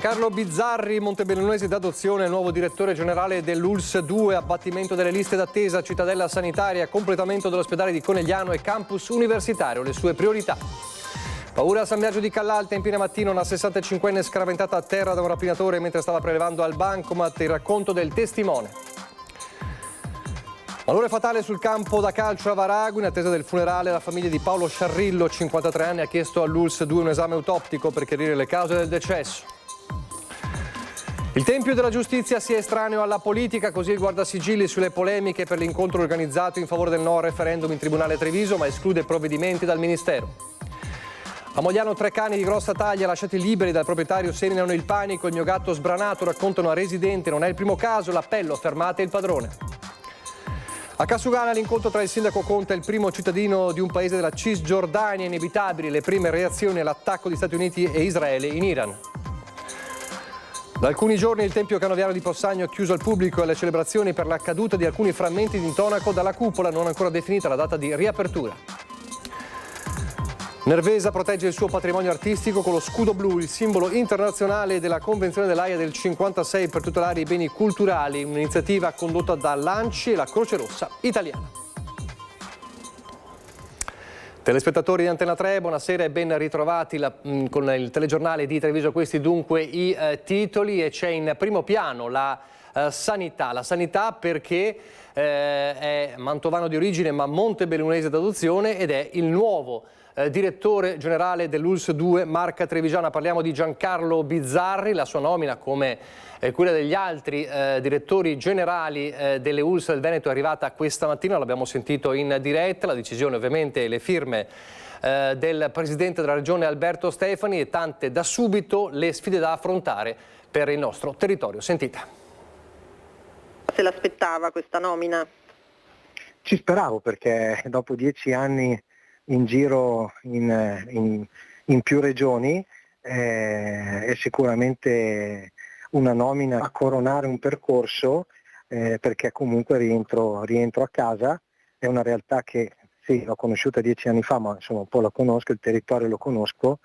Giancarlo Bizzarri, montebellunese d'adozione, nuovo direttore generale dell'ULSS 2, abbattimento delle liste d'attesa, cittadella sanitaria, completamento dell'ospedale di Conegliano e campus universitario, le sue priorità. Paura a San Biagio di Callalta, in piena mattina una 65enne scaraventata a terra da un rapinatore mentre stava prelevando al bancomat, il racconto del testimone. Malore fatale sul campo da calcio a Varago, in attesa del funerale la famiglia di Paolo Sciarrillo, 53 anni, ha chiesto all'ULSS 2 un esame autoptico per chiarire le cause del decesso. Il tempio della giustizia sia estraneo alla politica, così il guardasigilli sulle polemiche per l'incontro organizzato in favore del no al referendum in Tribunale Treviso, ma esclude provvedimenti dal Ministero. A Mogliano 3 cani di grossa taglia lasciati liberi dal proprietario seminano il panico, il mio gatto sbranato, racconta una residente, non è il primo caso, l'appello, fermate il padrone. A Casugana l'incontro tra il sindaco Conte e il primo cittadino di un paese della Cisgiordania, inevitabili le prime reazioni all'attacco di Stati Uniti e Israele in Iran. Da alcuni giorni il Tempio Canoviano di Possagno è chiuso al pubblico e alle celebrazioni per la caduta di alcuni frammenti di intonaco dalla cupola, non ancora definita la data di riapertura. Nervesa protegge il suo patrimonio artistico con lo scudo blu, il simbolo internazionale della Convenzione dell'Aia del 56 per tutelare i beni culturali, un'iniziativa condotta da l'ANCI e la Croce Rossa Italiana. Telespettatori di Antena 3, buonasera e ben ritrovati con il telegiornale di Treviso. Questi dunque i titoli, e c'è in primo piano la sanità perché è mantovano di origine ma montebellunese d'adozione ed è il nuovo direttore generale dell'ULSS 2 Marca Trevigiana. Parliamo di Giancarlo Bizzarri, la sua nomina come quella degli altri direttori generali delle ULSS del Veneto è arrivata questa mattina, l'abbiamo sentito in diretta, la decisione ovviamente e le firme del presidente della regione Alberto Stefani e tante da subito le sfide da affrontare per il nostro territorio. Sentite. Se l'aspettava questa nomina? Ci speravo, perché dopo 10 anni in giro in più regioni è sicuramente una nomina a coronare un percorso, perché comunque rientro a casa. È una realtà che sì, l'ho conosciuta 10 anni fa, ma insomma un po' la conosco, il territorio lo conosco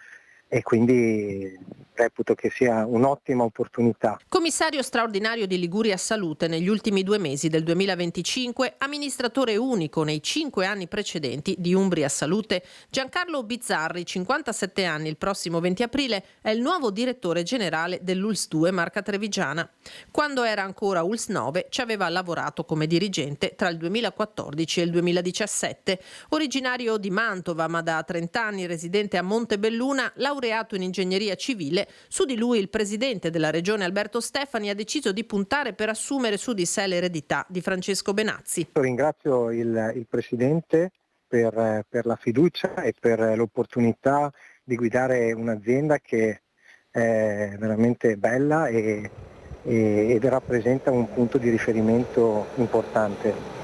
e quindi reputo che sia un'ottima opportunità. Commissario straordinario di Liguria Salute negli ultimi 2 mesi del 2025, amministratore unico nei 5 anni precedenti di Umbria Salute, Giancarlo Bizzarri, 57 anni, il prossimo 20 aprile, è il nuovo direttore generale dell'ULSS 2 Marca Trevigiana. Quando era ancora ULSS 9 ci aveva lavorato come dirigente tra il 2014 e il 2017. Originario di Mantova, ma da 30 anni residente a Montebelluna, laureato in ingegneria civile, su di lui il presidente della regione Alberto Stefani ha deciso di puntare per assumere su di sé l'eredità di Francesco Benazzi. Ringrazio il presidente per la fiducia e per l'opportunità di guidare un'azienda che è veramente bella ed rappresenta un punto di riferimento importante.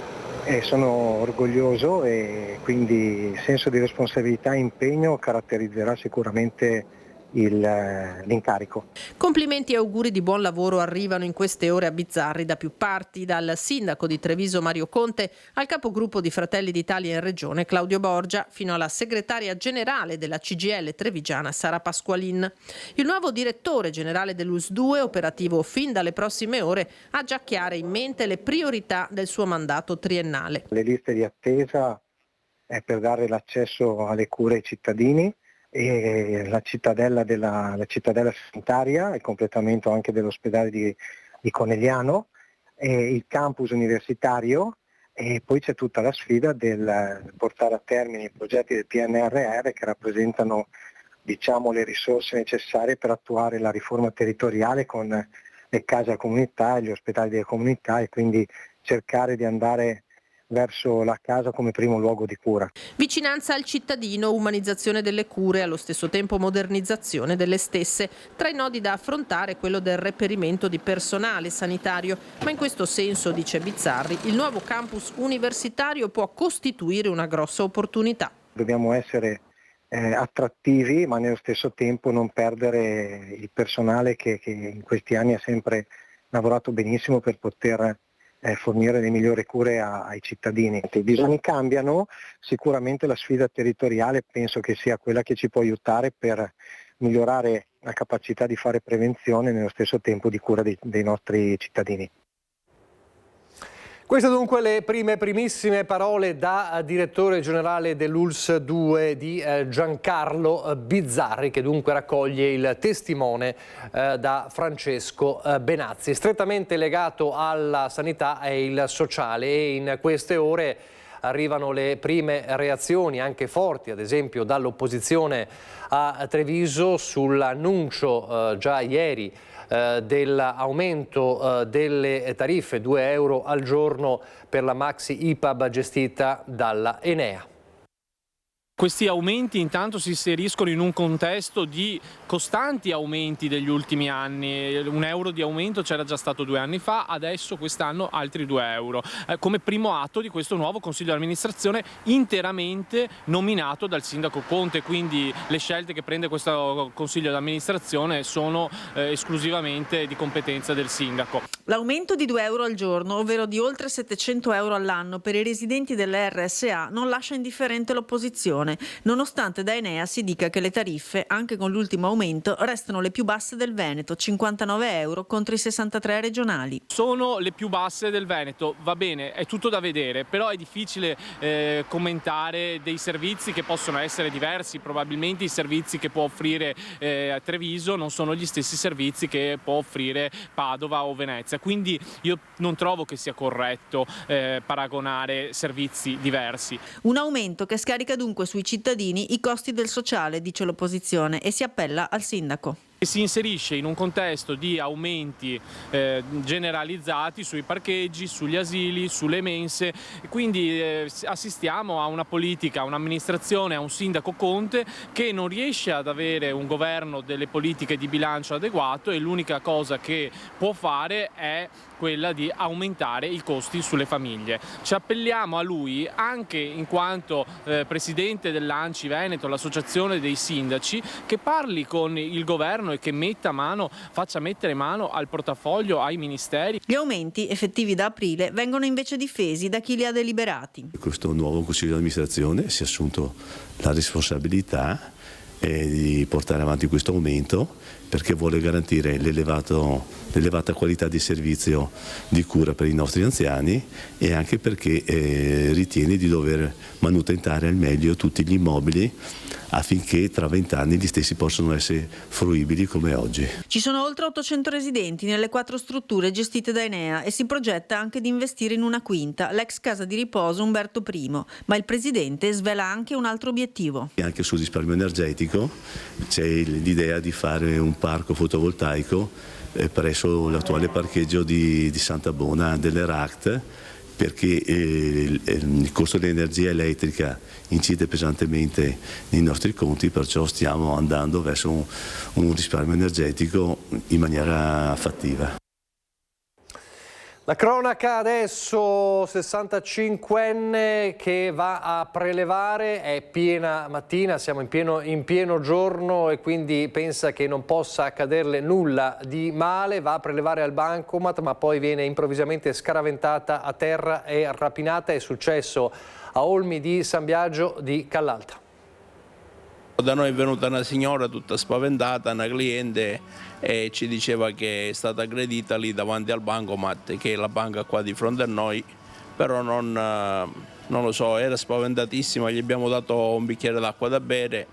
Sono orgoglioso e quindi senso di responsabilità e impegno caratterizzerà sicuramente l'incarico. Complimenti e auguri di buon lavoro arrivano in queste ore a Bizzarri da più parti, dal sindaco di Treviso Mario Conte al capogruppo di Fratelli d'Italia in regione Claudio Borgia fino alla segretaria generale della CGIL trevigiana Sara Pasqualin. Il nuovo direttore generale dell'ULSS 2, operativo fin dalle prossime ore, ha già chiare in mente le priorità del suo mandato triennale. Le liste di attesa è per dare l'accesso alle cure ai cittadini, e la cittadella sanitaria, il completamento anche dell'ospedale di Conegliano, e il campus universitario, e poi c'è tutta la sfida del portare a termine i progetti del PNRR che rappresentano, diciamo, le risorse necessarie per attuare la riforma territoriale con le case a comunità e gli ospedali delle comunità, e quindi cercare di andare verso la casa come primo luogo di cura. Vicinanza al cittadino, umanizzazione delle cure, allo stesso tempo modernizzazione delle stesse. Tra i nodi da affrontare quello del reperimento di personale sanitario, ma in questo senso, dice Bizzarri, il nuovo campus universitario può costituire una grossa opportunità. Dobbiamo essere attrattivi, ma nello stesso tempo non perdere il personale che in questi anni ha sempre lavorato benissimo per poter fornire le migliori cure ai cittadini. I bisogni cambiano, sicuramente la sfida territoriale penso che sia quella che ci può aiutare per migliorare la capacità di fare prevenzione e nello stesso tempo di cura dei nostri cittadini. Queste dunque le primissime parole da direttore generale dell'ULSS 2 di Giancarlo Bizzarri, che dunque raccoglie il testimone da Francesco Benazzi. Strettamente legato alla sanità è il sociale e in queste ore arrivano le prime reazioni, anche forti, ad esempio dall'opposizione a Treviso, sull'annuncio già ieri dell'aumento delle tariffe, 2 euro al giorno per la maxi IPAB gestita dalla Enea. Questi aumenti intanto si inseriscono in un contesto di costanti aumenti degli ultimi anni. 1 euro di aumento c'era già stato 2 anni fa, adesso quest'anno altri 2 euro. Come primo atto di questo nuovo Consiglio di amministrazione interamente nominato dal sindaco Conte, quindi le scelte che prende questo Consiglio di amministrazione sono esclusivamente di competenza del sindaco. L'aumento di 2 euro al giorno, ovvero di oltre 700 euro all'anno per i residenti delle RSA, non lascia indifferente l'opposizione, nonostante da Enea si dica che le tariffe, anche con l'ultimo aumento, restano le più basse del Veneto, 59 euro contro i 63 regionali. Sono le più basse del Veneto, va bene, è tutto da vedere, però è difficile commentare dei servizi che possono essere diversi. Probabilmente i servizi che può offrire Treviso non sono gli stessi servizi che può offrire Padova o Venezia, quindi io non trovo che sia corretto paragonare servizi diversi. Un aumento che scarica dunque sui cittadini i costi del sociale, dice l'opposizione, e si appella al sindaco. Si inserisce in un contesto di aumenti generalizzati sui parcheggi, sugli asili, sulle mense, quindi assistiamo a una politica, a un'amministrazione, a un sindaco Conte che non riesce ad avere un governo delle politiche di bilancio adeguato e l'unica cosa che può fare è quella di aumentare i costi sulle famiglie. Ci appelliamo a lui anche in quanto presidente dell'ANCI Veneto, l'associazione dei sindaci, che parli con il governo e che faccia mettere mano al portafoglio, ai ministeri. Gli aumenti effettivi da aprile vengono invece difesi da chi li ha deliberati. Questo nuovo Consiglio di amministrazione si è assunto la responsabilità di portare avanti questo aumento perché vuole garantire l'elevata qualità di servizio di cura per i nostri anziani e anche perché ritiene di dover manutentare al meglio tutti gli immobili affinché tra 20 anni gli stessi possano essere fruibili come oggi. Ci sono oltre 800 residenti nelle 4 strutture gestite da Enea e si progetta anche di investire in una quinta, l'ex casa di riposo Umberto I, ma il presidente svela anche un altro obiettivo. E anche sul risparmio energetico c'è l'idea di fare un parco fotovoltaico presso l'attuale parcheggio di Santa Bona delle RACT, perché il costo dell'energia elettrica incide pesantemente nei nostri conti, perciò stiamo andando verso un risparmio energetico in maniera fattiva. La cronaca adesso, 65enne che va a prelevare, è piena mattina, siamo in pieno giorno e quindi pensa che non possa accaderle nulla di male, va a prelevare al bancomat ma poi viene improvvisamente scaraventata a terra e rapinata. È successo a Olmi di San Biagio di Callalta. Da noi è venuta una signora tutta spaventata, una cliente, e ci diceva che è stata aggredita lì davanti al bancomat, che è la banca qua di fronte a noi, però non lo so, era spaventatissima, gli abbiamo dato un bicchiere d'acqua da bere.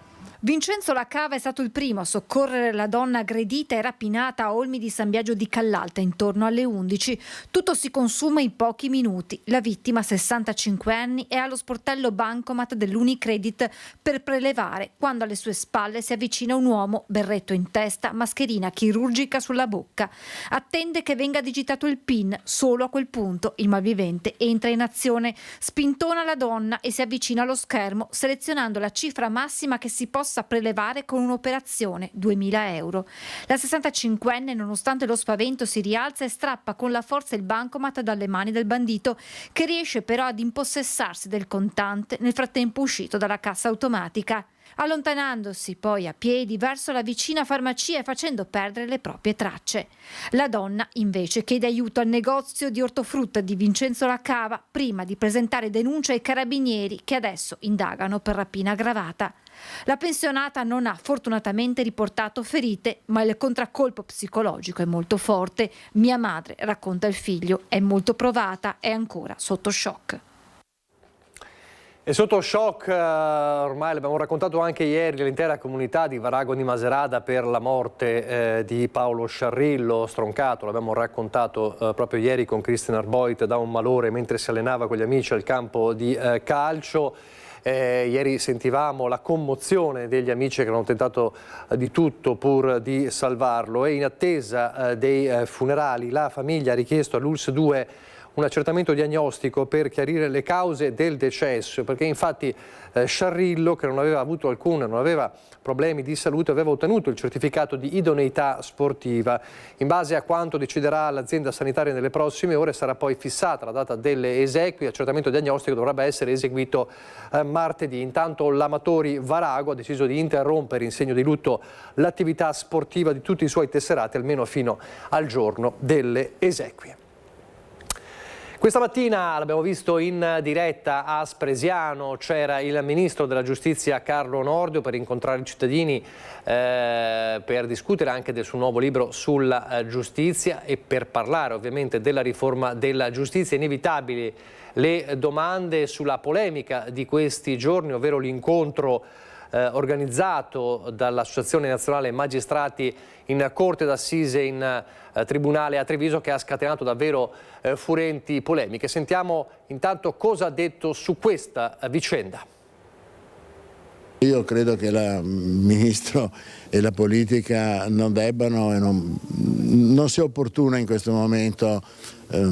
Vincenzo Lacava è stato il primo a soccorrere la donna aggredita e rapinata a Olmi di San Biagio di Callalta intorno alle 11. Tutto si consuma in pochi minuti. La vittima, 65 anni, è allo sportello bancomat dell'Unicredit per prelevare quando alle sue spalle si avvicina un uomo, berretto in testa, mascherina chirurgica sulla bocca. Attende che venga digitato il PIN. Solo a quel punto il malvivente entra in azione, spintona la donna e si avvicina allo schermo, selezionando la cifra massima che si possa prelevare con un'operazione, 2.000 euro. La 65enne, nonostante lo spavento, si rialza e strappa con la forza il bancomat dalle mani del bandito, che riesce però ad impossessarsi del contante nel frattempo uscito dalla cassa automatica, allontanandosi poi a piedi verso la vicina farmacia e facendo perdere le proprie tracce. La donna invece chiede aiuto al negozio di ortofrutta di Vincenzo Lacava prima di presentare denuncia ai carabinieri, che adesso indagano per rapina aggravata. La pensionata non ha fortunatamente riportato ferite, ma il contraccolpo psicologico è molto forte. Mia madre, racconta il figlio, è molto provata, è ancora sotto shock. E sotto shock, ormai l'abbiamo raccontato anche ieri, l'intera comunità di Varago di Macerata per la morte di Paolo Sciarrillo, stroncato, l'abbiamo raccontato proprio ieri con Christian Arboit, da un malore mentre si allenava con gli amici al campo di calcio. Ieri sentivamo la commozione degli amici che hanno tentato di tutto pur di salvarlo, e in attesa dei funerali la famiglia ha richiesto all'ULSS 2 un accertamento diagnostico per chiarire le cause del decesso, perché infatti Sciarrillo, che non aveva problemi di salute, aveva ottenuto il certificato di idoneità sportiva. In base a quanto deciderà l'azienda sanitaria nelle prossime ore sarà poi fissata la data delle esequie. L'accertamento diagnostico dovrebbe essere eseguito martedì. Intanto l'Amatori Varago ha deciso di interrompere in segno di lutto l'attività sportiva di tutti i suoi tesserati almeno fino al giorno delle esequie. Questa mattina l'abbiamo visto in diretta a Spresiano, c'era il ministro della giustizia Carlo Nordio per incontrare i cittadini, per discutere anche del suo nuovo libro sulla giustizia e per parlare ovviamente della riforma della giustizia. Inevitabili le domande sulla polemica di questi giorni, ovvero l'incontro organizzato dall'Associazione Nazionale Magistrati in Corte d'Assise in Tribunale a Treviso, che ha scatenato davvero furenti polemiche. Sentiamo intanto cosa ha detto su questa vicenda. Io credo che il Ministro e la politica non debbano e non sia opportuna in questo momento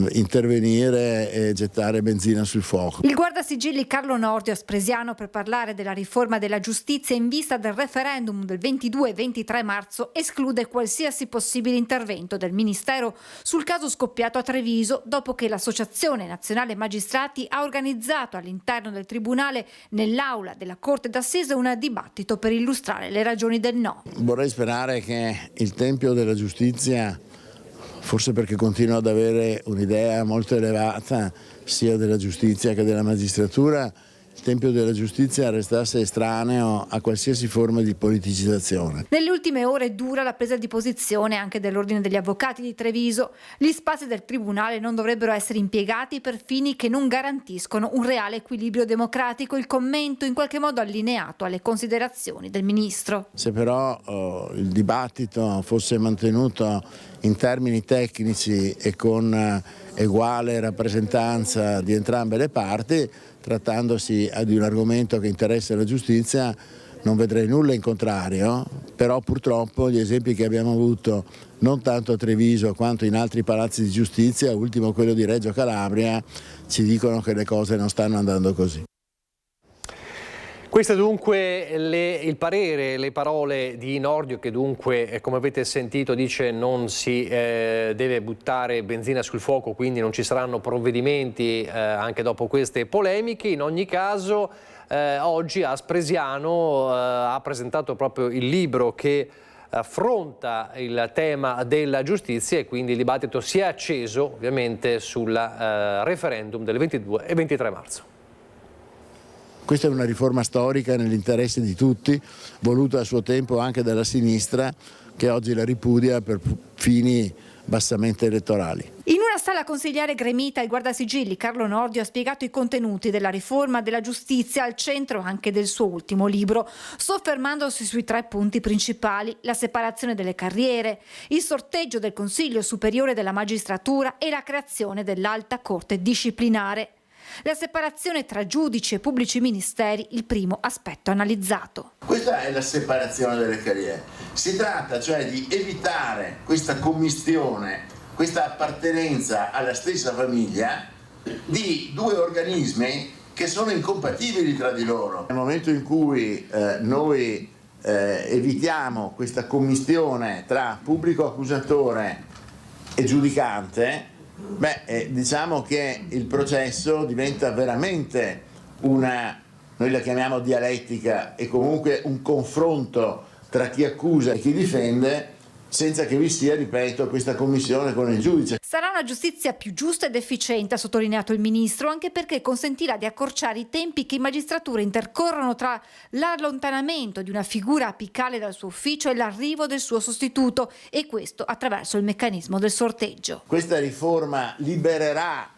intervenire e gettare benzina sul fuoco. Il guardasigilli Carlo Nordio a Spresiano per parlare della riforma della giustizia in vista del referendum del 22 e 23 marzo esclude qualsiasi possibile intervento del Ministero sul caso scoppiato a Treviso dopo che l'Associazione Nazionale Magistrati ha organizzato all'interno del Tribunale, nell'aula della Corte d'Assise, un dibattito per illustrare le ragioni del no. Vorrei sperare che il Tempio della Giustizia, forse perché continua ad avere un'idea molto elevata sia della giustizia che della magistratura, il Tempio della Giustizia restasse estraneo a qualsiasi forma di politicizzazione. Nelle ultime ore dura la presa di posizione anche dell'Ordine degli Avvocati di Treviso. Gli spazi del Tribunale non dovrebbero essere impiegati per fini che non garantiscono un reale equilibrio democratico. Il commento in qualche modo allineato alle considerazioni del Ministro. Se però il dibattito fosse mantenuto in termini tecnici e con uguale rappresentanza di entrambe le parti, trattandosi di un argomento che interessa la giustizia, non vedrei nulla in contrario, però purtroppo gli esempi che abbiamo avuto non tanto a Treviso quanto in altri palazzi di giustizia, ultimo quello di Reggio Calabria, ci dicono che le cose non stanno andando così. Queste dunque il parere, le parole di Nordio, che dunque, come avete sentito, dice non si deve buttare benzina sul fuoco, quindi non ci saranno provvedimenti anche dopo queste polemiche. In ogni caso oggi a Spresiano ha presentato proprio il libro che affronta il tema della giustizia, e quindi il dibattito si è acceso ovviamente sul referendum del 22 e 23 marzo. Questa è una riforma storica nell'interesse di tutti, voluta a suo tempo anche dalla sinistra, che oggi la ripudia per fini bassamente elettorali. In una sala consiliare gremita, il guardasigilli Carlo Nordio ha spiegato i contenuti della riforma della giustizia, al centro anche del suo ultimo libro, soffermandosi sui 3 punti principali: la separazione delle carriere, il sorteggio del Consiglio Superiore della Magistratura e la creazione dell'Alta Corte Disciplinare. La separazione tra giudici e pubblici ministeri, il primo aspetto analizzato. Questa è la separazione delle carriere. Si tratta cioè di evitare questa commistione, questa appartenenza alla stessa famiglia di 2 organismi che sono incompatibili tra di loro. Nel momento in cui noi evitiamo questa commistione tra pubblico accusatore e giudicante, diciamo che il processo diventa veramente noi la chiamiamo dialettica, e comunque un confronto tra chi accusa e chi difende, senza che vi sia, ripeto, questa commissione con il giudice. Sarà una giustizia più giusta ed efficiente, ha sottolineato il ministro, anche perché consentirà di accorciare i tempi che in magistratura intercorrono tra l'allontanamento di una figura apicale dal suo ufficio e l'arrivo del suo sostituto, e questo attraverso il meccanismo del sorteggio. Questa riforma libererà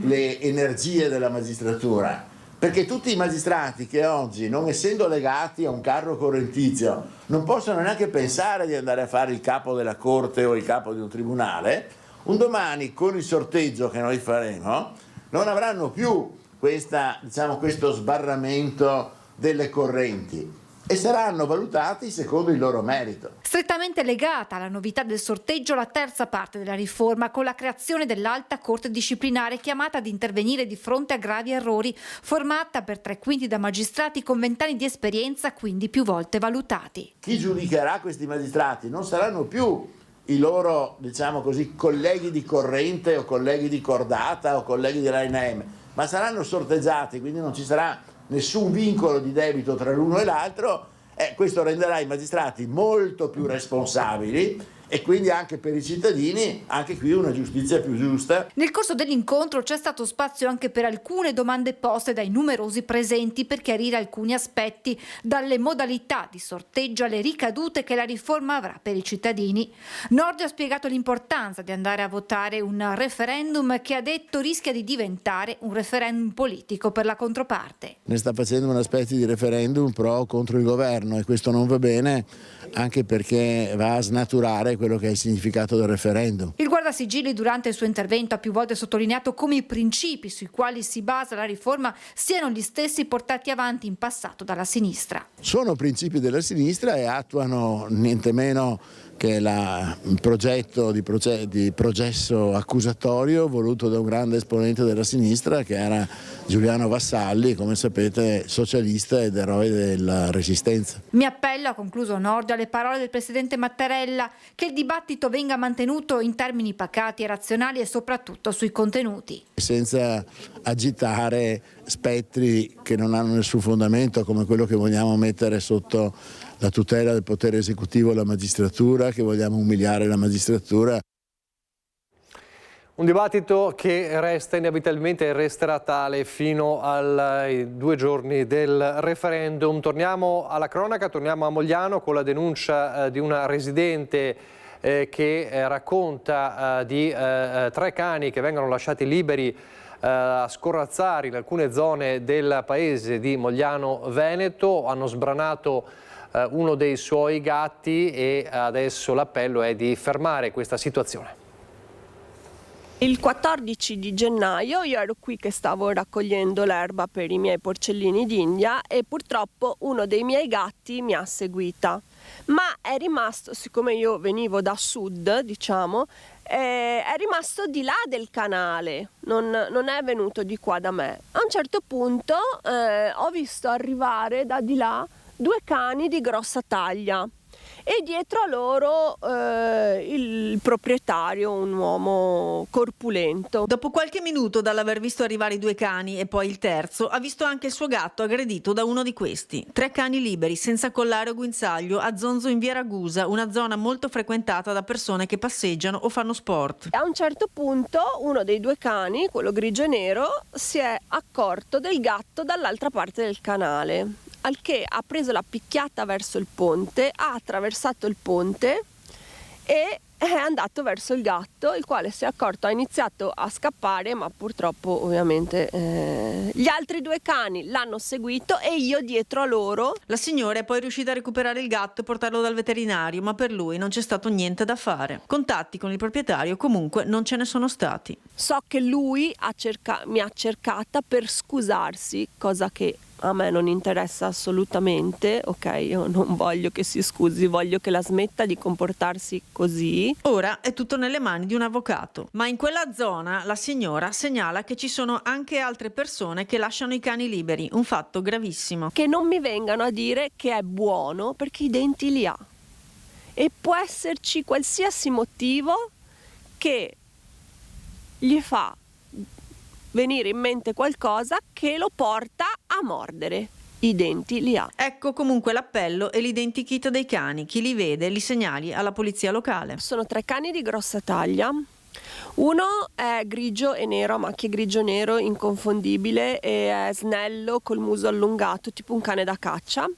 le energie della magistratura, perché tutti i magistrati che oggi, non essendo legati a un carro correntizio, non possono neanche pensare di andare a fare il capo della corte o il capo di un tribunale, un domani con il sorteggio che noi faremo non avranno più questo sbarramento delle correnti e saranno valutati secondo il loro merito. Strettamente legata alla novità del sorteggio la terza parte della riforma, con la creazione dell'Alta Corte Disciplinare, chiamata ad intervenire di fronte a gravi errori, formata per 3/5 da magistrati con 20 anni di esperienza, quindi più volte valutati. Chi giudicherà questi magistrati non saranno più i loro, colleghi di corrente o colleghi di cordata o colleghi dell'ANM, ma saranno sorteggiati, quindi non ci sarà nessun vincolo di debito tra l'uno e l'altro. Questo renderà i magistrati molto più responsabili e quindi anche per i cittadini, anche qui una giustizia più giusta. Nel corso dell'incontro c'è stato spazio anche per alcune domande poste dai numerosi presenti per chiarire alcuni aspetti, dalle modalità di sorteggio alle ricadute che la riforma avrà per i cittadini. Nordio ha spiegato l'importanza di andare a votare un referendum che, ha detto, rischia di diventare un referendum politico per la controparte. Ne sta facendo una specie di referendum pro o contro il governo, e questo non va bene, anche perché va a snaturare quello che è il significato del referendum. Il guardasigilli durante il suo intervento ha più volte sottolineato come i principi sui quali si basa la riforma siano gli stessi portati avanti in passato dalla sinistra. Sono principi della sinistra e attuano niente meno che il progetto di processo accusatorio voluto da un grande esponente della sinistra, che era Giuliano Vassalli, come sapete socialista ed eroe della Resistenza. Mi appello, ha concluso Nordio, alle parole del presidente Mattarella, che il dibattito venga mantenuto in termini pacati e razionali e soprattutto sui contenuti. Senza agitare spettri che non hanno nessun fondamento, come quello che vogliamo mettere sotto la tutela del potere esecutivo alla magistratura, che vogliamo umiliare la magistratura. Un dibattito che resta inevitabilmente e resterà tale fino ai 2 giorni del referendum. Torniamo alla cronaca, torniamo a Mogliano con la denuncia di una residente che racconta di 3 cani che vengono lasciati liberi a scorrazzare in alcune zone del paese di Mogliano Veneto. Hanno sbranato uno dei suoi gatti e adesso l'appello è di fermare questa situazione. Il 14 di gennaio io ero qui che stavo raccogliendo l'erba per i miei porcellini d'India e purtroppo uno dei miei gatti mi ha seguita, ma è rimasto, siccome io venivo da sud, è rimasto di là del canale, non è venuto di qua da me. A un certo punto ho visto arrivare da di là 2 cani di grossa taglia e dietro a loro il proprietario, un uomo corpulento. Dopo qualche minuto dall'aver visto arrivare i 2 cani e poi il terzo, ha visto anche il suo gatto aggredito da uno di questi. 3 cani liberi, senza collare o guinzaglio, a Zonzo in via Ragusa, una zona molto frequentata da persone che passeggiano o fanno sport. A un certo punto uno dei 2 cani, quello grigio e nero, si è accorto del gatto dall'altra parte del canale, al che ha preso la picchiata verso il ponte, ha attraversato il ponte e è andato verso il gatto, il quale si è accorto, ha iniziato a scappare, ma purtroppo ovviamente gli altri 2 cani l'hanno seguito e io dietro a loro. La signora è poi riuscita a recuperare il gatto e portarlo dal veterinario, ma per lui non c'è stato niente da fare. Contatti con il proprietario comunque non ce ne sono stati. So che lui mi ha cercata per scusarsi, cosa che a me non interessa assolutamente, ok? Io non voglio che si scusi, voglio che la smetta di comportarsi così. Ora è tutto nelle mani di un avvocato, ma in quella zona la signora segnala che ci sono anche altre persone che lasciano i cani liberi, un fatto gravissimo. Che non mi vengano a dire che è buono perché i denti li ha. E può esserci qualsiasi motivo che gli fa venire in mente qualcosa che lo porta a mordere. i denti li ha. Ecco comunque l'appello e l'identikit dei cani. Chi li vede li segnali alla polizia locale. Sono 3 cani di grossa taglia. Uno è grigio e nero, a macchie grigio-nero, inconfondibile, e è snello, col muso allungato, tipo un cane da caccia.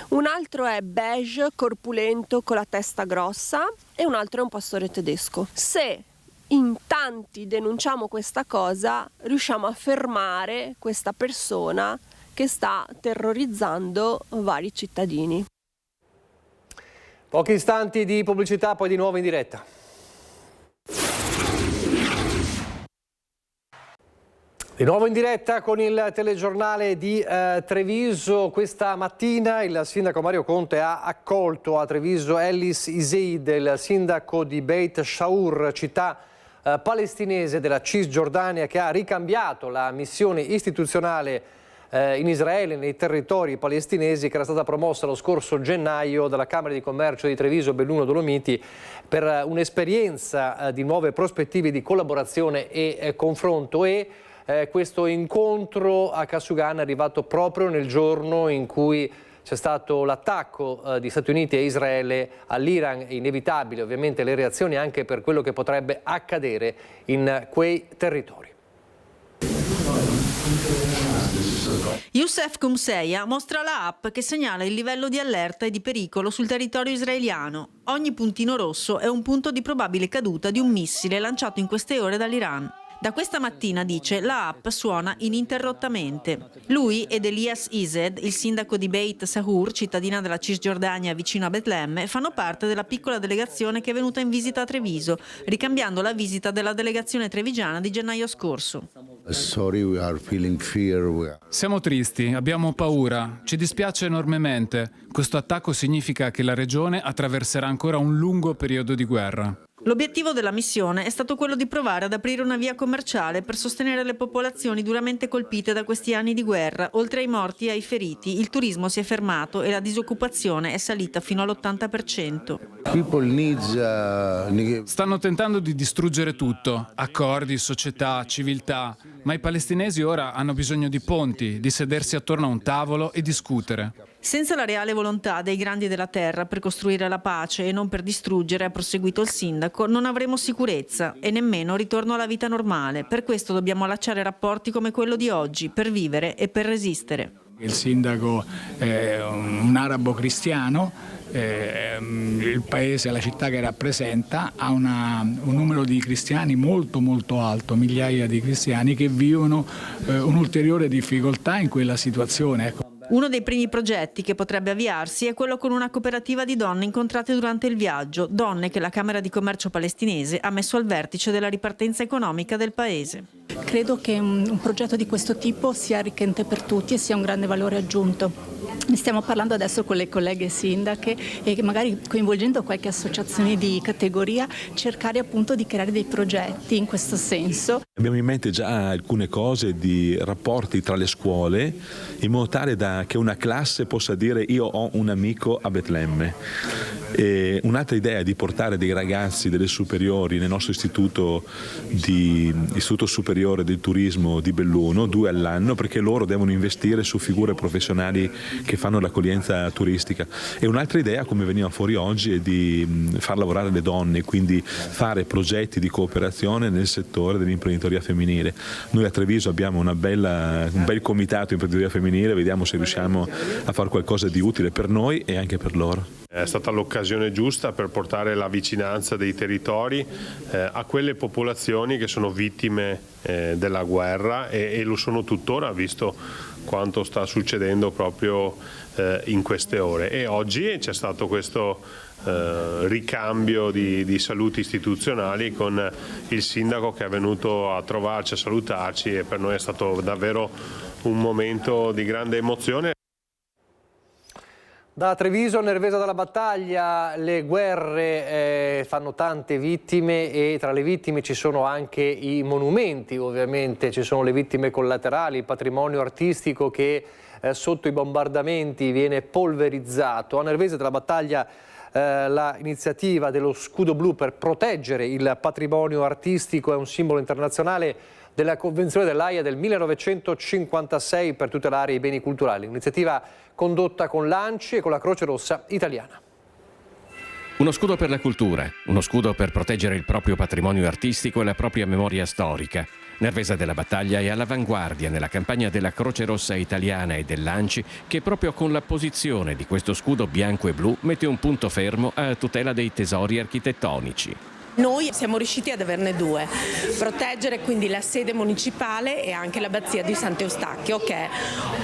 Un altro è beige, corpulento, con la testa grossa, e un altro è un pastore tedesco. Se in tanti denunciamo questa cosa, riusciamo a fermare questa persona che sta terrorizzando vari cittadini. Pochi istanti di pubblicità, poi di nuovo in diretta. Di nuovo in diretta con il telegiornale di Treviso. Questa mattina il sindaco Mario Conte ha accolto a Treviso Ellis Iseid, il sindaco di Beit Shaur, città palestinese della Cisgiordania, che ha ricambiato la missione istituzionale in Israele, nei territori palestinesi, che era stata promossa lo scorso gennaio dalla Camera di Commercio di Treviso Belluno Dolomiti per un'esperienza di nuove prospettive di collaborazione e confronto. E questo incontro a Kassugan è arrivato proprio nel giorno in cui c'è stato l'attacco di Stati Uniti e Israele all'Iran. È inevitabile ovviamente le reazioni anche per quello che potrebbe accadere in quei territori. Youssef Kumseya mostra la app che segnala il livello di allerta e di pericolo sul territorio israeliano. Ogni puntino rosso è un punto di probabile caduta di un missile lanciato in queste ore dall'Iran. Da questa mattina, dice, la app suona ininterrottamente. Lui ed Elias Iseid, il sindaco di Beit Sahur, cittadina della Cisgiordania vicino a Betlemme, fanno parte della piccola delegazione che è venuta in visita a Treviso, ricambiando la visita della delegazione trevigiana di gennaio scorso. Siamo tristi, abbiamo paura, ci dispiace enormemente. Questo attacco significa che la regione attraverserà ancora un lungo periodo di guerra. L'obiettivo della missione è stato quello di provare ad aprire una via commerciale per sostenere le popolazioni duramente colpite da questi anni di guerra. Oltre ai morti e ai feriti, il turismo si è fermato e la disoccupazione è salita fino all'80%. Stanno tentando di distruggere tutto, accordi, società, civiltà, ma i palestinesi ora hanno bisogno di ponti, di sedersi attorno a un tavolo e discutere. Senza la reale volontà dei grandi della terra per costruire la pace e non per distruggere, ha proseguito il sindaco, non avremo sicurezza e nemmeno ritorno alla vita normale. Per questo dobbiamo allacciare rapporti come quello di oggi, per vivere e per resistere. Il sindaco è un arabo cristiano, il paese, la città che rappresenta, ha un numero di cristiani molto molto alto, migliaia di cristiani che vivono un'ulteriore difficoltà in quella situazione. Uno dei primi progetti che potrebbe avviarsi è quello con una cooperativa di donne incontrate durante il viaggio, donne che la Camera di Commercio palestinese ha messo al vertice della ripartenza economica del paese. Credo che un progetto di questo tipo sia arricchente per tutti e sia un grande valore aggiunto. Ne stiamo parlando adesso con le colleghe sindache e magari coinvolgendo qualche associazione di categoria, cercare appunto di creare dei progetti in questo senso. Abbiamo in mente già alcune cose di rapporti tra le scuole, in modo tale che una classe possa dire io ho un amico a Betlemme. E un'altra idea è di portare dei ragazzi delle superiori nel nostro istituto superiore del turismo di Belluno, 2 all'anno, perché loro devono investire su figure professionali che fanno l'accoglienza turistica. E un'altra idea, come veniva fuori oggi, è di far lavorare le donne, quindi fare progetti di cooperazione nel settore dell'imprenditoria femminile. Noi a Treviso abbiamo un bel comitato di imprenditoria femminile, vediamo se riusciamo a fare qualcosa di utile per noi e anche per loro. È stata l'occasione giusta per portare la vicinanza dei territori a quelle popolazioni che sono vittime della guerra e lo sono tuttora, visto quanto sta succedendo proprio in queste ore. E oggi c'è stato questo ricambio di saluti istituzionali con il sindaco che è venuto a trovarci, a salutarci, e per noi è stato davvero un momento di grande emozione. Da Treviso, Nervesa della Battaglia, le guerre fanno tante vittime e tra le vittime ci sono anche i monumenti, ovviamente, ci sono le vittime collaterali, il patrimonio artistico che sotto i bombardamenti viene polverizzato. A Nervesa della Battaglia l'iniziativa dello scudo blu per proteggere il patrimonio artistico, è un simbolo internazionale della Convenzione dell'Aia del 1956 per tutelare i beni culturali, un'iniziativa condotta con l'ANCI e con la Croce Rossa italiana. Uno scudo per la cultura, uno scudo per proteggere il proprio patrimonio artistico e la propria memoria storica. Nervesa della Battaglia è all'avanguardia nella campagna della Croce Rossa italiana e dell'ANCI, che proprio con la posizione di questo scudo bianco e blu mette un punto fermo a tutela dei tesori architettonici. Noi siamo riusciti ad averne due, proteggere quindi la sede municipale e anche l'abbazia di Sant'Eustachio, che è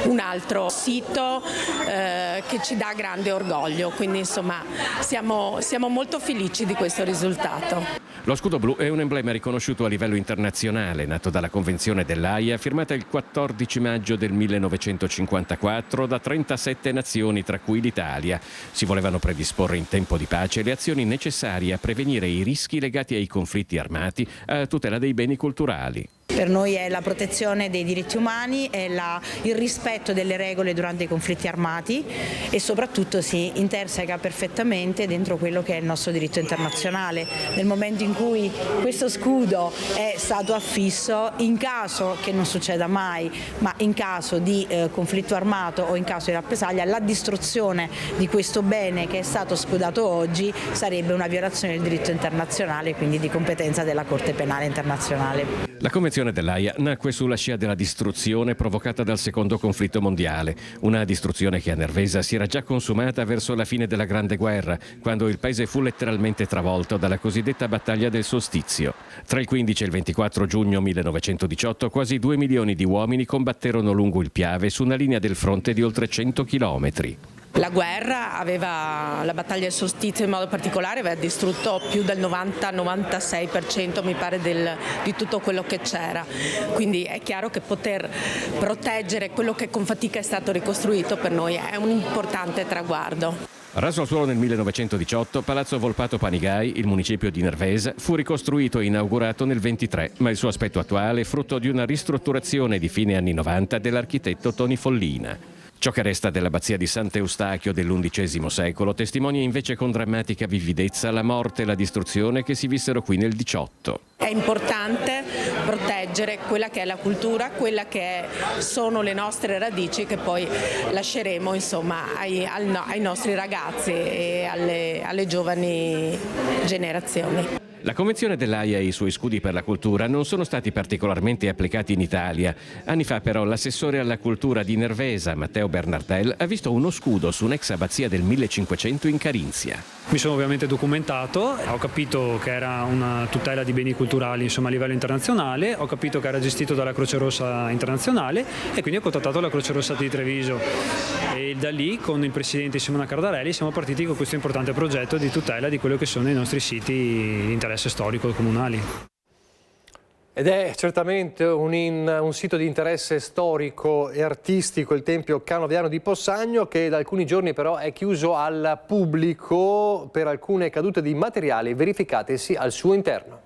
un altro sito che ci dà grande orgoglio, quindi insomma siamo molto felici di questo risultato. Lo scudo blu è un emblema riconosciuto a livello internazionale, nato dalla Convenzione dell'Aia, firmata il 14 maggio del 1954 da 37 nazioni, tra cui l'Italia. Si volevano predisporre in tempo di pace le azioni necessarie a prevenire i rischi legati ai conflitti armati a tutela dei beni culturali. Per noi è la protezione dei diritti umani, è il rispetto delle regole durante i conflitti armati e soprattutto si interseca perfettamente dentro quello che è il nostro diritto internazionale. Nel momento in cui questo scudo è stato affisso, in caso che non succeda mai, ma in caso di conflitto armato o in caso di rappresaglia, la distruzione di questo bene che è stato scudato oggi sarebbe una violazione del diritto internazionale, quindi di competenza della Corte Penale Internazionale. La Convenzione dell'Aia nacque sulla scia della distruzione provocata dal secondo conflitto mondiale, una distruzione che a Nervesa si era già consumata verso la fine della Grande Guerra, quando il paese fu letteralmente travolto dalla cosiddetta battaglia del solstizio. Tra il 15 e il 24 giugno 1918 quasi 2 milioni di uomini combatterono lungo il Piave su una linea del fronte di oltre 100 chilometri. La guerra la battaglia del solstizio in modo particolare aveva distrutto più del 90-96% mi pare di tutto quello che c'era, quindi è chiaro che poter proteggere quello che con fatica è stato ricostruito per noi è un importante traguardo. Raso al suolo nel 1918, Palazzo Volpato Panigai, il municipio di Nervesa, fu ricostruito e inaugurato nel 23, ma il suo aspetto attuale è frutto di una ristrutturazione di fine anni 90 dell'architetto Toni Follina. Ciò che resta dell'abbazia di Sant'Eustachio dell'undicesimo secolo testimonia invece con drammatica vividezza la morte e la distruzione che si vissero qui nel 18. È importante proteggere quella che è la cultura, quella che sono le nostre radici che poi lasceremo insomma ai nostri ragazzi e alle giovani generazioni. La Convenzione dell'Aia e i suoi scudi per la cultura non sono stati particolarmente applicati in Italia. Anni fa però l'assessore alla cultura di Nervesa, Matteo Bernardel, ha visto uno scudo su un'ex abbazia del 1500 in Carinzia. Mi sono ovviamente documentato, ho capito che era una tutela di beni culturali a livello internazionale, ho capito che era gestito dalla Croce Rossa internazionale e quindi ho contattato la Croce Rossa di Treviso e da lì con il presidente Simona Cardarelli siamo partiti con questo importante progetto di tutela di quello che sono i nostri siti di interesse storico comunali. Ed è certamente un sito di interesse storico e artistico, il Tempio Canoviano di Possagno, che da alcuni giorni però è chiuso al pubblico per alcune cadute di materiali verificatesi al suo interno.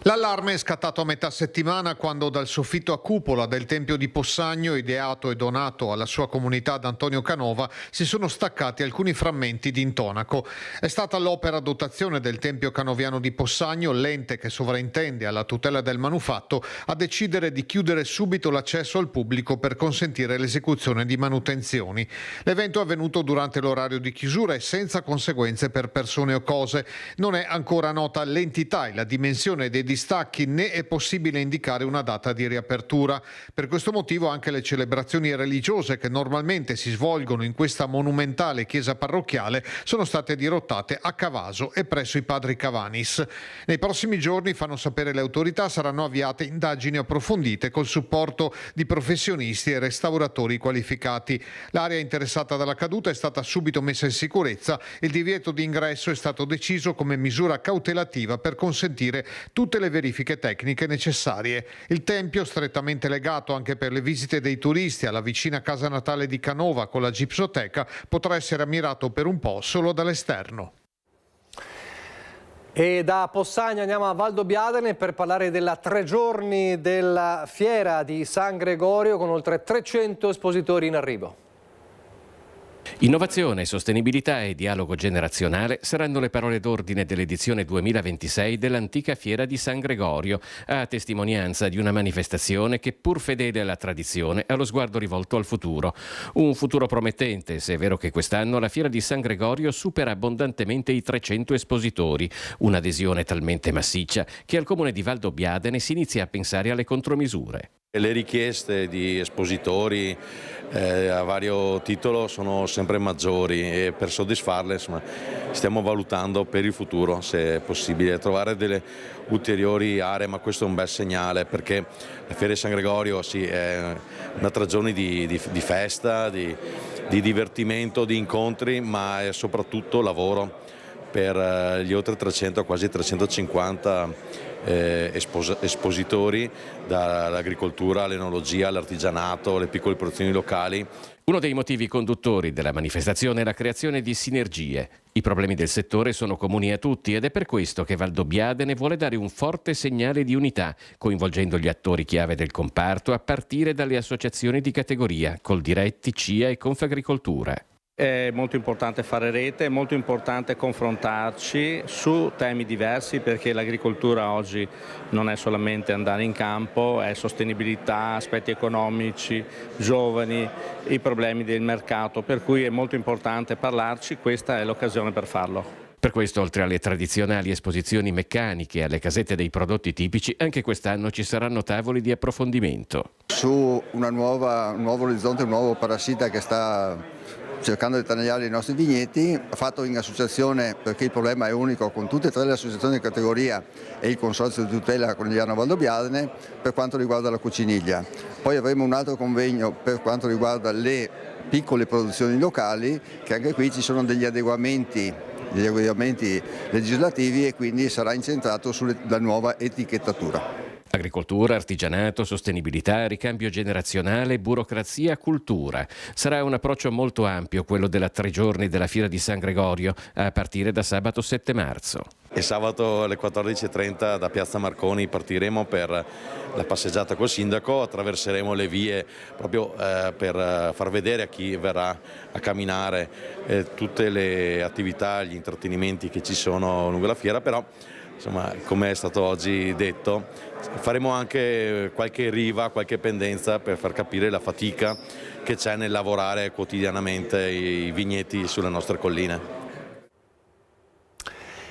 L'allarme è scattato a metà settimana quando dal soffitto a cupola del Tempio di Possagno, ideato e donato alla sua comunità da Antonio Canova, si sono staccati alcuni frammenti di intonaco. È stata l'opera dotazione del Tempio Canoviano di Possagno, l'ente che sovrintende alla tutela del manufatto, a decidere di chiudere subito l'accesso al pubblico per consentire l'esecuzione di manutenzioni. L'evento è avvenuto durante l'orario di chiusura e senza conseguenze per persone o cose. Non è ancora nota l'entità e la dimensione dei distacchi né è possibile indicare una data di riapertura. Per questo motivo anche le celebrazioni religiose che normalmente si svolgono in questa monumentale chiesa parrocchiale sono state dirottate a Cavaso e presso i padri Cavanis. Nei prossimi giorni, fanno sapere le autorità, saranno avviate indagini approfondite col supporto di professionisti e restauratori qualificati. L'area interessata dalla caduta è stata subito messa in sicurezza. Il divieto di ingresso è stato deciso come misura cautelativa per consentire tutte le verifiche tecniche necessarie. Il tempio, strettamente legato anche per le visite dei turisti alla vicina casa natale di Canova con la gipsoteca, potrà essere ammirato per un po' solo dall'esterno. E da Possagno andiamo a Valdobbiadene per parlare della 3 giorni della fiera di San Gregorio con oltre 300 espositori in arrivo. Innovazione, sostenibilità e dialogo generazionale saranno le parole d'ordine dell'edizione 2026 dell'antica Fiera di San Gregorio, a testimonianza di una manifestazione che, pur fedele alla tradizione, ha lo sguardo rivolto al futuro. Un futuro promettente, se è vero che quest'anno la Fiera di San Gregorio supera abbondantemente i 300 espositori, un'adesione talmente massiccia che al comune di Valdobbiadene si inizia a pensare alle contromisure. Le richieste di espositori a vario titolo sono sempre maggiori e per soddisfarle stiamo valutando per il futuro, se è possibile, trovare delle ulteriori aree, ma questo è un bel segnale perché la Fiera di San Gregorio sì, è una 3 giorni di festa, di divertimento, di incontri, ma è soprattutto lavoro per gli oltre 300, quasi 350 espositori, dall'agricoltura all'enologia, all'artigianato, alle piccole produzioni locali. Uno dei motivi conduttori della manifestazione è la creazione di sinergie. I problemi del settore sono comuni a tutti ed è per questo che Valdobbiadene vuole dare un forte segnale di unità, coinvolgendo gli attori chiave del comparto a partire dalle associazioni di categoria, Coldiretti, CIA e Confagricoltura. È molto importante fare rete, è molto importante confrontarci su temi diversi perché l'agricoltura oggi non è solamente andare in campo, è sostenibilità, aspetti economici, giovani, i problemi del mercato, per cui è molto importante parlarci, questa è l'occasione per farlo. Per questo, oltre alle tradizionali esposizioni meccaniche e alle casette dei prodotti tipici, anche quest'anno ci saranno tavoli di approfondimento. Su un nuovo orizzonte, un nuovo parassita che sta cercando di tagliare i nostri vigneti, fatto in associazione, perché il problema è unico, con tutte e 3 le associazioni di categoria e il consorzio di tutela Conigliano Valdobbiadene per quanto riguarda la cuciniglia. Poi avremo un altro convegno per quanto riguarda le piccole produzioni locali, che anche qui ci sono degli adeguamenti legislativi e quindi sarà incentrato sulla nuova etichettatura. Agricoltura, artigianato, sostenibilità, ricambio generazionale, burocrazia, cultura. Sarà un approccio molto ampio quello della 3 giorni della Fiera di San Gregorio, a partire da sabato 7 marzo. E sabato alle 14:30 da Piazza Marconi partiremo per la passeggiata col sindaco, attraverseremo le vie proprio per far vedere a chi verrà a camminare tutte le attività, gli intrattenimenti che ci sono lungo la fiera, però insomma, come è stato oggi detto, faremo anche qualche riva, qualche pendenza per far capire la fatica che c'è nel lavorare quotidianamente i vigneti sulle nostre colline.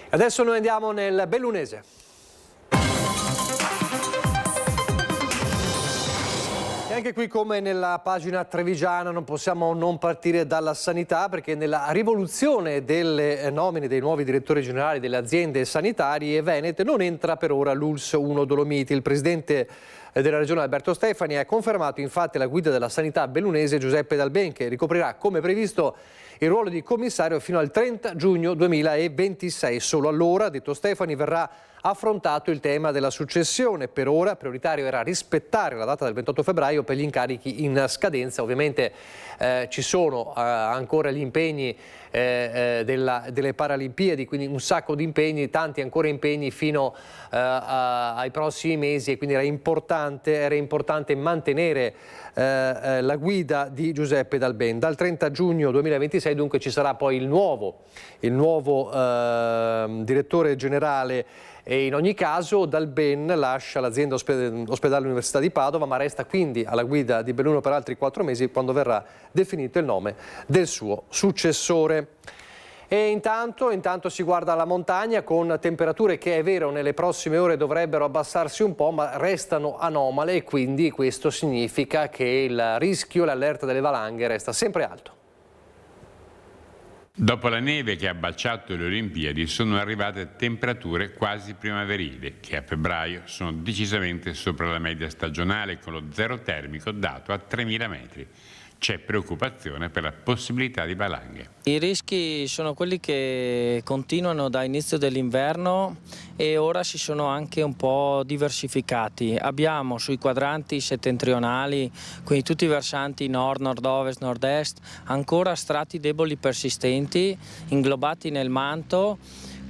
Adesso noi andiamo nel Bellunese. E anche qui, come nella pagina trevigiana, non possiamo non partire dalla sanità, perché nella rivoluzione delle nomine dei nuovi direttori generali delle aziende sanitarie venete non entra per ora l'ULSS 1 Dolomiti. Il presidente della regione Alberto Stefani ha confermato infatti la guida della sanità bellunese Giuseppe Dalben, che ricoprirà come previsto il ruolo di commissario fino al 30 giugno 2026. Solo allora, detto Stefani, verrà affrontato il tema della successione. Per ora prioritario era rispettare la data del 28 febbraio per gli incarichi in scadenza. Ovviamente ci sono ancora gli impegni delle Paralimpiadi, quindi un sacco di impegni, tanti ancora impegni fino ai prossimi mesi, e quindi era importante mantenere la guida di Giuseppe Dalben. Dal 30 giugno 2026 dunque ci sarà poi il nuovo direttore generale. E in ogni caso Dalben lascia l'azienda ospedale Università di Padova, ma resta quindi alla guida di Belluno per altri 4 mesi, quando verrà definito il nome del suo successore. E intanto si guarda alla montagna, con temperature che, è vero, nelle prossime ore dovrebbero abbassarsi un po', ma restano anomale, e quindi questo significa che il rischio, l'allerta delle valanghe resta sempre alto. Dopo la neve che ha baciato le Olimpiadi sono arrivate temperature quasi primaverili, che a febbraio sono decisamente sopra la media stagionale, con lo zero termico dato a 3.000 metri. C'è preoccupazione per la possibilità di valanghe. I rischi sono quelli che continuano da inizio dell'inverno e ora si sono anche un po' diversificati. Abbiamo sui quadranti settentrionali, quindi tutti i versanti nord, nord-ovest, nord-est, ancora strati deboli persistenti inglobati nel manto,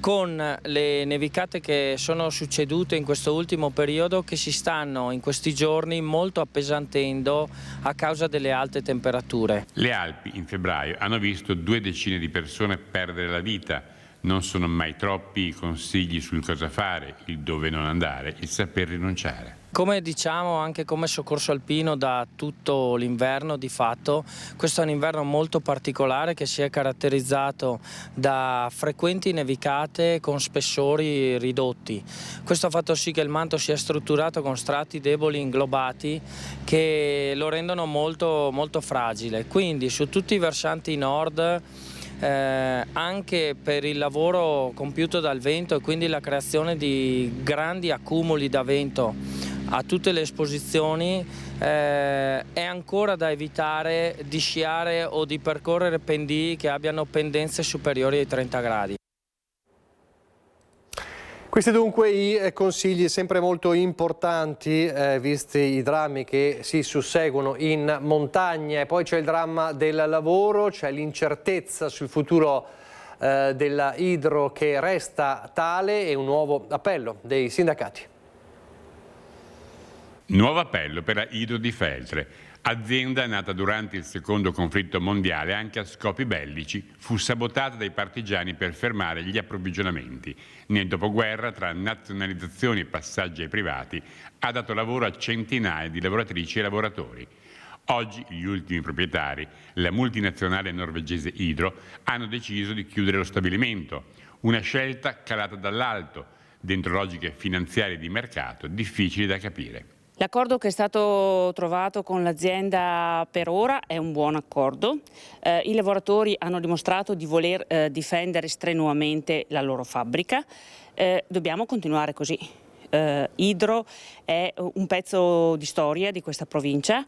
con le nevicate che sono succedute in questo ultimo periodo, che si stanno in questi giorni molto appesantendo a causa delle alte temperature. Le Alpi in febbraio hanno visto 2 decine di persone perdere la vita. Non sono mai troppi i consigli sul cosa fare, il dove non andare, il saper rinunciare. Come diciamo anche come soccorso alpino da tutto l'inverno, di fatto questo è un inverno molto particolare che si è caratterizzato da frequenti nevicate con spessori ridotti. Questo ha fatto sì che il manto sia strutturato con strati deboli inglobati che lo rendono molto, molto fragile. Quindi su tutti i versanti nord, anche per il lavoro compiuto dal vento e quindi la creazione di grandi accumuli da vento a tutte le esposizioni, è ancora da evitare di sciare o di percorrere pendii che abbiano pendenze superiori ai 30 gradi. Questi dunque i consigli sempre molto importanti, visti i drammi che si susseguono in montagna. E poi c'è il dramma del lavoro, c'è l'incertezza sul futuro della Idro che resta tale e un nuovo appello dei sindacati. Nuovo appello per la Idro di Feltre. Azienda nata durante il secondo conflitto mondiale anche a scopi bellici, fu sabotata dai partigiani per fermare gli approvvigionamenti. Nel dopoguerra, tra nazionalizzazioni e passaggi ai privati, ha dato lavoro a centinaia di lavoratrici e lavoratori. Oggi gli ultimi proprietari, la multinazionale norvegese Idro, hanno deciso di chiudere lo stabilimento. Una scelta calata dall'alto, dentro logiche finanziarie di mercato difficili da capire. L'accordo che è stato trovato con l'azienda per ora è un buon accordo. I lavoratori hanno dimostrato di voler difendere strenuamente la loro fabbrica. Dobbiamo continuare così. Idro è un pezzo di storia di questa provincia,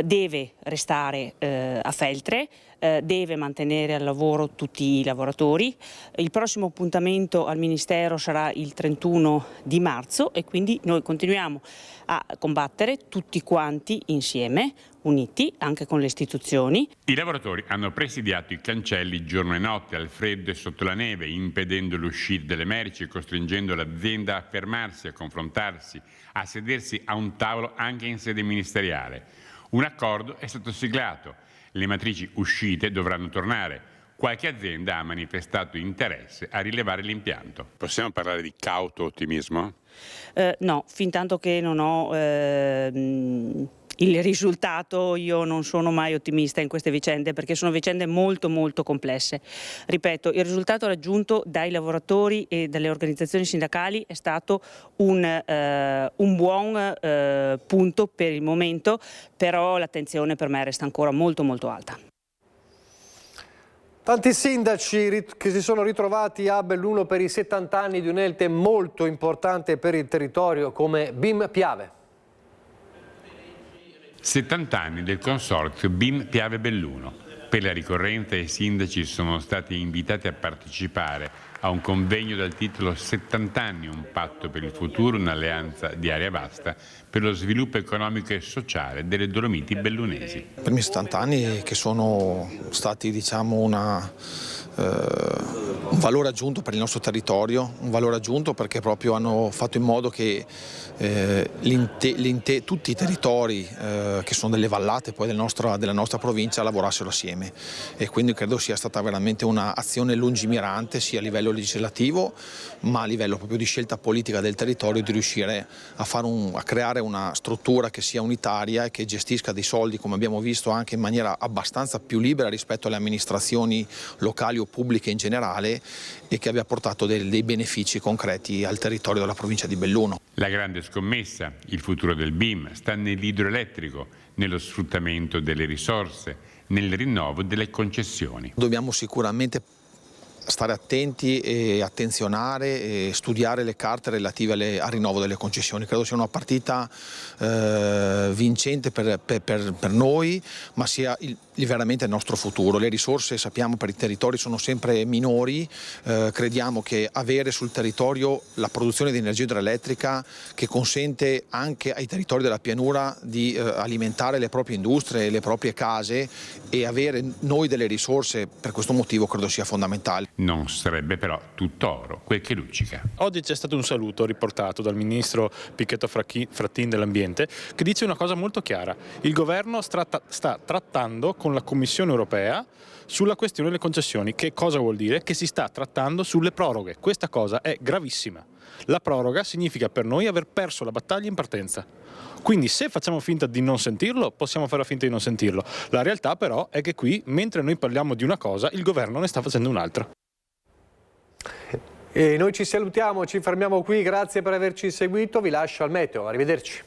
deve restare a Feltre, deve mantenere al lavoro tutti i lavoratori. Il prossimo appuntamento al Ministero sarà il 31 di marzo e quindi noi continuiamo a combattere tutti quanti insieme, uniti anche con le istituzioni. I lavoratori hanno presidiato i cancelli giorno e notte al freddo e sotto la neve, impedendo l'uscita delle merci e costringendo l'azienda a fermarsi, a confrontarsi, a sedersi a un tavolo anche in sede ministeriale. Un accordo è stato siglato. Le matrici uscite dovranno tornare. Qualche azienda ha manifestato interesse a rilevare l'impianto. Possiamo parlare di cauto ottimismo? No, fin tanto che non ho il risultato io non sono mai ottimista in queste vicende, perché sono vicende molto molto complesse. Ripeto, il risultato raggiunto dai lavoratori e dalle organizzazioni sindacali è stato un buon punto per il momento, però l'attenzione per me resta ancora molto molto alta. Tanti sindaci che si sono ritrovati a Belluno per i 70 anni di un ente molto importante per il territorio come BIM Piave. 70 anni del consorzio BIM Piave Belluno. Per la ricorrenza i sindaci sono stati invitati a partecipare a un convegno dal titolo 70 anni, un patto per il futuro, un'alleanza di area vasta per lo sviluppo economico e sociale delle Dolomiti bellunesi. Per me 70 anni che sono stati, diciamo, un valore aggiunto per il nostro territorio, un valore aggiunto perché proprio hanno fatto in modo che tutti i territori che sono delle vallate poi della nostra provincia lavorassero assieme, e quindi credo sia stata veramente un'azione lungimirante sia a livello legislativo ma a livello proprio di scelta politica del territorio, di riuscire a creare una struttura che sia unitaria e che gestisca dei soldi, come abbiamo visto, anche in maniera abbastanza più libera rispetto alle amministrazioni locali o pubbliche in generale, e che abbia portato dei benefici concreti al territorio della provincia di Belluno. La grande scommessa, il futuro del BIM, sta nell'idroelettrico, nello sfruttamento delle risorse, nel rinnovo delle concessioni. Dobbiamo sicuramente stare attenti e attenzionare e studiare le carte relative al rinnovo delle concessioni. Credo sia una partita vincente per noi, ma sia veramente il nostro futuro. Le risorse, sappiamo, per i territori sono sempre minori. Crediamo che avere sul territorio la produzione di energia idroelettrica, che consente anche ai territori della pianura di alimentare le proprie industrie, le proprie case, e avere noi delle risorse, per questo motivo credo sia fondamentale. Non sarebbe però tutto oro quel che luccica. Oggi c'è stato un saluto riportato dal ministro Pichetto Frattin dell'Ambiente che dice una cosa molto chiara. Il governo sta trattando con la Commissione europea sulla questione delle concessioni. Che cosa vuol dire? Che si sta trattando sulle proroghe. Questa cosa è gravissima. La proroga significa per noi aver perso la battaglia in partenza. Quindi se facciamo finta di non sentirlo, possiamo fare finta di non sentirlo. La realtà però è che qui, mentre noi parliamo di una cosa, il governo ne sta facendo un'altra. E noi ci salutiamo, ci fermiamo qui, grazie per averci seguito, vi lascio al meteo, arrivederci.